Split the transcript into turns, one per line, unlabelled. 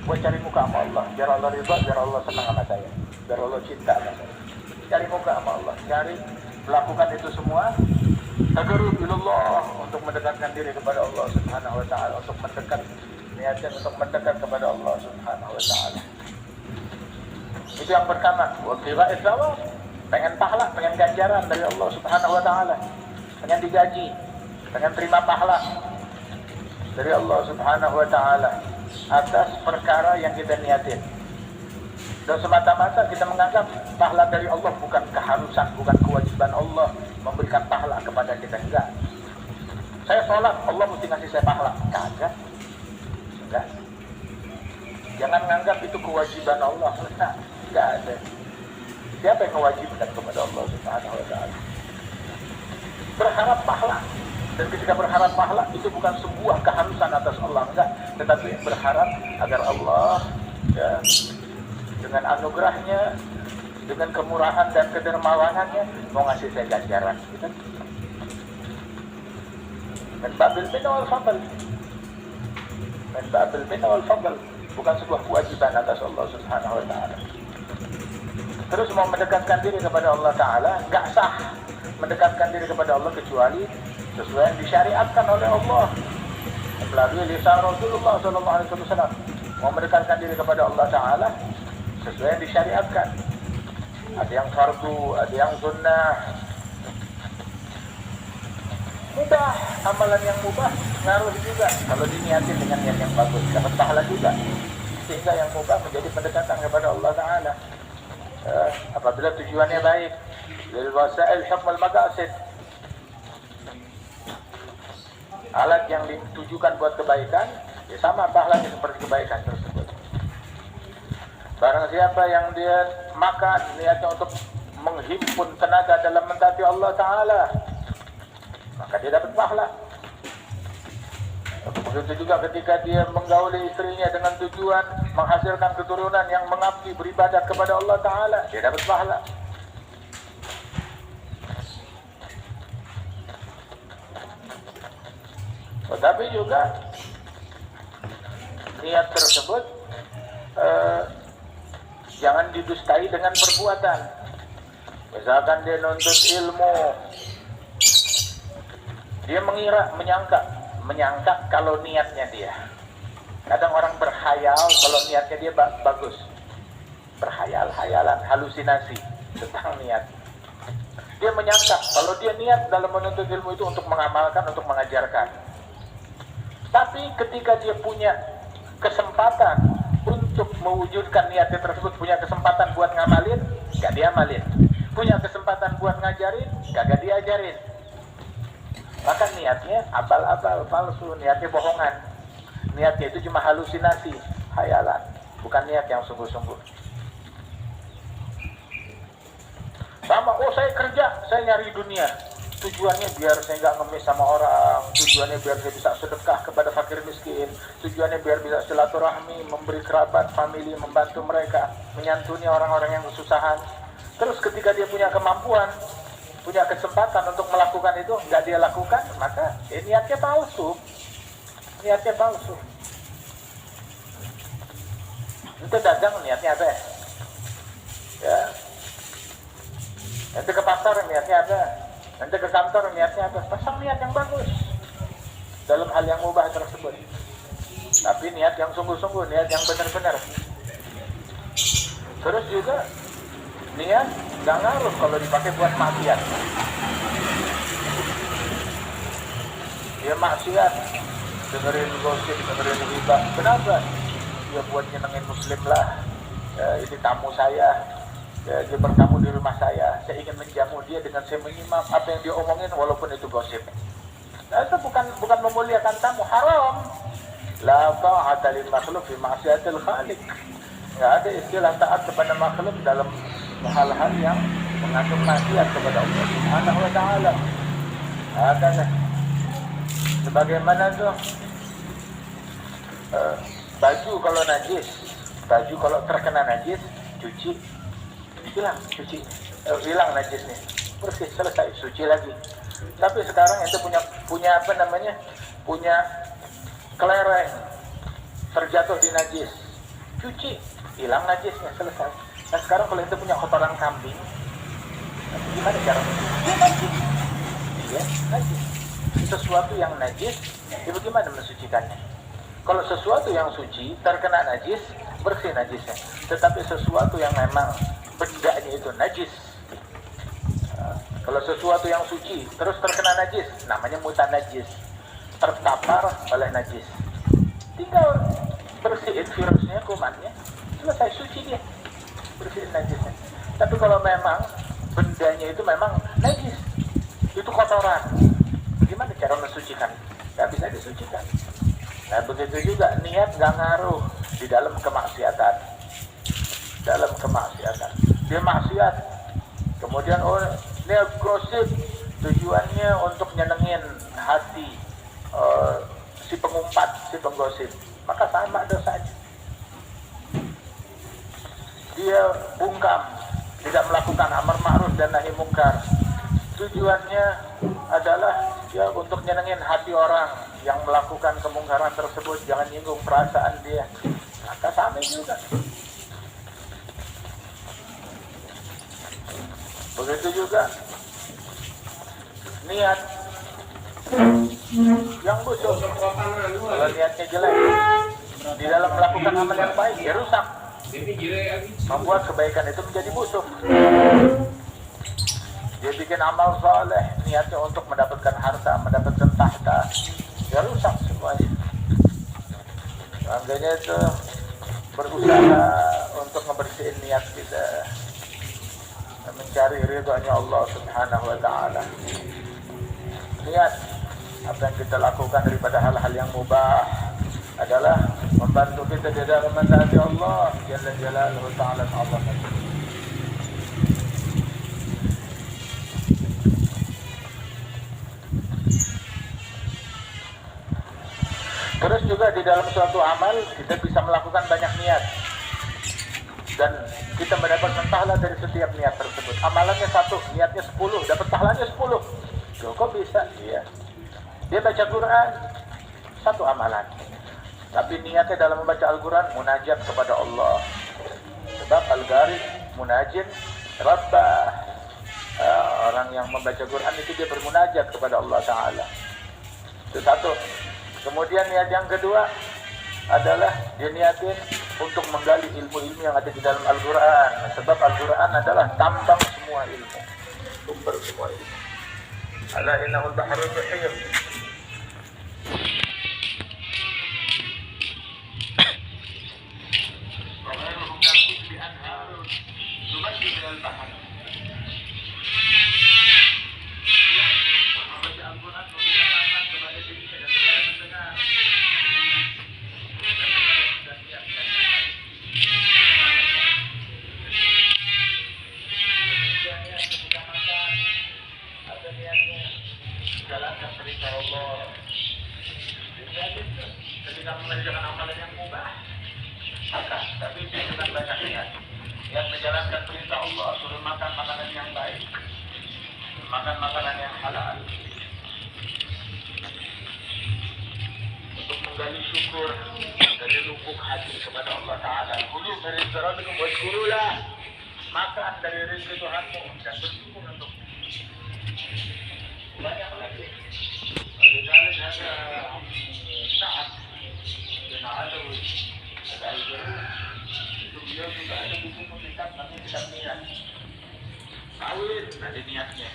buat cari muka sama Allah, biar Allah ridha, biar Allah senang sama saya, biar Allah cinta sama saya. Cari muka sama Allah, cari melakukan itu semua tagarrub ilallah, untuk mendekatkan diri kepada Allah Subhanahu wa taala, untuk mendekat, niatnya untuk mendekat kepada Allah Subhanahu wa taala. Itu yang pertama. Wa qira'at thawab, pengen pahala, pengen ganjaran dari Allah Subhanahu wa taala, pengen digaji, pengen terima pahala dari Allah Subhanahu wa taala atas perkara yang kita niatin. Dan semata-mata kita menganggap pahala dari Allah bukan keharusan, bukan kewajiban Allah memberikan pahala kepada kita, enggak. Saya sholat, Allah mesti ngasih saya pahala, kagak. Enggak. Jangan menganggap itu kewajiban Allah, enggak ada. Siapa yang mewajibkan kepada Allah Subhanahu wa taala? Berharap pahala. Dan ketika berharap pahala itu bukan sebuah keharusan atas Allah, enggak, tetapi berharap agar Allah ya, dengan anugerahnya, dengan kemurahan dan kedermawanannya mau ngasih saya ganjaran. Gitu. Men babil minna wal fadl. Men babil minna wal fadl, bukan sebuah kewajiban atas Allah Subhanahu wa taala. Terus mau mendekatkan diri kepada Allah taala, enggak sah mendekatkan diri kepada Allah kecuali sesuai yang disyariatkan oleh Allah melalui lisan Rasulullah sallallahu alaihi wasallam. Mau mendekatkan diri kepada Allah taala sesuai yang disyariatkan. Ada yang fardu, ada yang sunnah. Mubah, amalan yang mubah ngaruh juga kalau diniatin dengan niat yang bagus, dapat pahala juga. Sehingga yang mubah menjadi pendekatan kepada Allah taala. Apabila tujuannya baik, lil wasail hukmul maqasid. Alat yang ditujukan buat kebaikan, ya sama pahalanya seperti kebaikan tersebut. Barang siapa yang dia makan niatnya untuk menghimpun tenaga dalam mentaati Allah taala, maka dia dapat pahala. Begitu juga ketika dia menggauli istrinya dengan tujuan menghasilkan keturunan yang mengabdi beribadat kepada Allah taala, dia dapat pahala. Tetapi juga niat tersebut jangan didustai dengan perbuatan. Misalkan dia nuntut ilmu, dia menyangka kalau niatnya dia. Kadang orang berkhayal kalau niatnya dia bagus, berkhayal-khayalan, halusinasi tentang niat. Dia menyangka kalau dia niat dalam menuntut ilmu itu untuk mengamalkan, untuk mengajarkan. Tapi ketika dia punya kesempatan untuk mewujudkan niatnya tersebut, punya kesempatan buat ngamalin, gak diamalin. Punya kesempatan buat ngajarin, kagak diajarin. Maka niatnya abal-abal, palsu, niatnya bohongan. Niatnya itu cuma halusinasi, khayalan, bukan niat yang sungguh-sungguh. Sama, saya kerja, saya nyari dunia. Tujuannya biar saya nggak ngemis sama orang, tujuannya biar saya bisa sedekah kepada fakir miskin, tujuannya biar bisa silaturahmi, memberi kerabat, famili, membantu mereka, menyantuni orang-orang yang kesusahan. Terus ketika dia punya kemampuan, punya kesempatan untuk melakukan itu, nggak dia lakukan, maka niatnya palsu. Niatnya palsu. Itu dagang niatnya apa? Ya. Nanti ke pasar niatnya apa? Nanti ke kantor niatnya apa? Pasang niat yang bagus dalam hal yang mubah tersebut. Tapi niat yang sungguh-sungguh, niat yang benar-benar. Terus juga niat gak ngaruh kalau dipakai buat maksiat. Dia maksiat, dengerin gosip, dengerin ghibah. Kenapa? Dia buat nyenengin muslim lah. Ini tamu saya. Dia bertamu di rumah saya ingin menjamu dia dengan saya menyimak apa yang dia omongin walaupun itu gosip. Nah, itu bukan memuliakan tamu, haram. La ta'ata lil makhluk fi ma'siyatil khaliq. Enggak ada istilah taat kepada makhluk dalam hal-hal yang mengandung maksiat kepada Allah Subhanahu wa taala. Ada sebagaimana tuh baju kalau najis, baju kalau terkena najis cuci, hilang suci, hilang najisnya, bersih, selesai, suci lagi. Tapi sekarang itu punya apa namanya, punya kelereng, terjatuh di najis, cuci, hilang najisnya, selesai. Nah sekarang kalau itu punya kotoran kambing, gimana cara mencuci? Dia najis. Iya, najis. Sesuatu yang najis, itu bagaimana mensucikannya? Kalau sesuatu yang suci terkena najis, bersih najisnya. Tetapi sesuatu yang memang bendanya itu najis, kalau sesuatu yang suci terus terkena najis, namanya mutanajis, terpapar oleh najis. Tinggal bersihin virusnya, kumannya, selesai, suci dia, bersihin najisnya. Tapi kalau memang bendanya itu memang najis, itu kotoran, gimana cara mensucikan? Gak bisa disucikan. Nah begitu juga niat gak ngaruh di dalam kemaksiatan. Dalam kemaksiatan, dia maksiat, kemudian dia gosip, tujuannya untuk nyenengin hati si pengumpat, si penggosip, maka sama dosanya. Dia bungkam, tidak melakukan amar ma'ruf dan nahi mungkar, tujuannya adalah ya untuk nyenengin hati orang yang melakukan kemungkaran tersebut, jangan nyinggung perasaan dia, maka sama juga. Begitu juga niat yang busuk, kalau niatnya jelek di dalam melakukan amal yang baik, dia rusak, membuat kebaikan itu menjadi busuk. Dia bikin amal soleh, niatnya untuk mendapatkan harta, mendapatkan tahta, dia rusak semuanya. Makanya itu berusaha untuk membersihin niat kita, mencari ridhonya Allah Subhanahu wa ta'ala. Niat apa yang kita lakukan daripada hal-hal yang mubah adalah membantu kita di dalam mentaati Allah Jalla Jalaluhu ta'ala Allah. Terus juga di dalam suatu amal kita bisa melakukan banyak niat dan kita mendapatkan pahala dari setiap niat tersebut. Amalannya 1, niatnya 10, dapat pahalanya 10. Loh, kok bisa? Dia baca Quran, 1 amalan, tapi niatnya dalam membaca Al-Quran munajat kepada Allah. Sebab Al-Gharib munajin Rabbah, orang yang membaca Quran itu dia bermunajat kepada Allah Ta'ala. Itu 1. Kemudian niat yang kedua adalah dia niatin untuk menggali ilmu-ilmu yang ada di dalam Al-Quran. Sebab Al-Quran adalah tambang semua ilmu, sumber semua ilmu. Ala innahul bahrul muhit. Jalankan perintah Allah. Ketika mengerjakan amalan yang mubah, maka tapi dengan banyak niat. Niat menjalankan perintah Allah, suruh makan makanan yang baik, makan makanan yang halal, untuk menggali syukur dari lubuk hati kepada Allah Ta'ala. Kulu min rizqi rabbikum washkurulah, makan dari rezeki Tuhanmu dan bersyukur untuk banyak lagi. Oleh ada saat dan ada itu beliau juga ada buku kitab namanya kitab niat. Kawin ada niatnya.